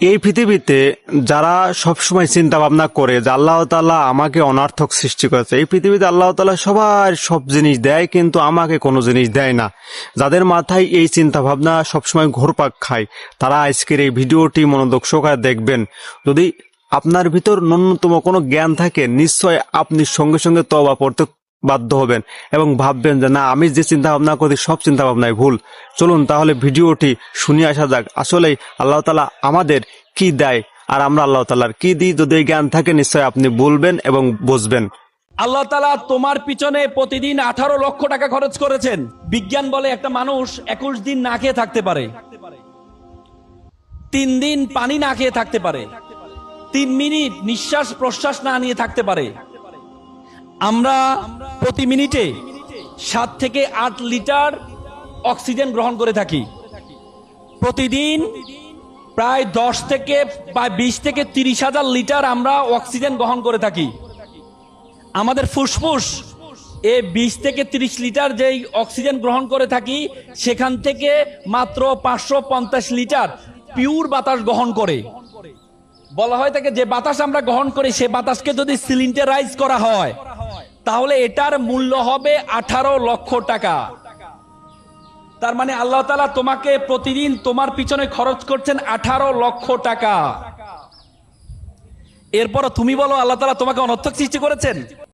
এই পৃথিবীতে যারা সবসময় চিন্তা ভাবনা করে যে আল্লাহ তাআলা আমাকে অনর্থক সৃষ্টি করেছে, এই পৃথিবীতে আল্লাহ তাআলা সবার সব জিনিস দেয় কিন্তু আমাকে কোনো জিনিস দেয় না। যাদের মাথায় এই চিন্তা ভাবনা সবসময় ঘুরপাক খায় তারা আজকের এই ভিডিওটি মনোযোগ সহকারে দেখবেন। যদি আপনার ভিতর ন্যূনতম কোনো জ্ঞান থাকে নিশ্চয় আপনি সঙ্গে সঙ্গে তওবা করতে বাধ্য হবেন এবং ভাববেন যে না, আমি যে চিন্তা ভাবনা করি সব চিন্তা ভাবনাই ভুল। চলুন তাহলে ভিডিওটি শুনে আসা যাক আসলেই আল্লাহ তাআলা আমাদের কি দেয় আর আমরা আল্লাহ তাআলার কি দিই। যদি এই জ্ঞান থাকে নিশ্চয় আপনি বলবেন এবং বুঝবেন। আল্লাহ তাআলা তোমার পিছনে প্রতিদিন 18 লক্ষ টাকা খরচ করেছেন। বিজ্ঞান বলে একটা মানুষ 21 দিন না খেয়ে থাকতে পারে, 3 দিন পানি না খেয়ে থাকতে পারে, 3 মিনিট নিঃশ্বাস প্রশ্বাস না নিয়ে থাকতে পারে। আমরা প্রতি মিনিটে 7 থেকে 8 লিটার অক্সিজেন গ্রহণ করে থাকি। প্রতিদিন প্রায় 10 থেকে 20 থেকে 30 হাজার লিটার আমরা অক্সিজেন গ্রহণ করে থাকি। আমাদের ফুসফুস 20 থেকে 30 লিটার যেই অক্সিজেন গ্রহণ করে থাকি সেখান থেকে মাত্র 550 লিটার পিওর বাতাস গ্রহণ করে। বলা হয় থাকে যে বাতাস আমরা গ্রহণ করি সে বাতাসকে যদি সিলিন্ডারাইজ করা হয় তাহলে এটার মূল্য হবে 18 লক্ষ টাকা। তার মানে আল্লাহ তাআলা তোমাকে প্রতিদিন তোমার পিছনে খরচ করছেন 18 লক্ষ টাকা। এরপর তুমি বলো আল্লাহ তাআলা তোমাকে অনর্থক সৃষ্টি করেছেন?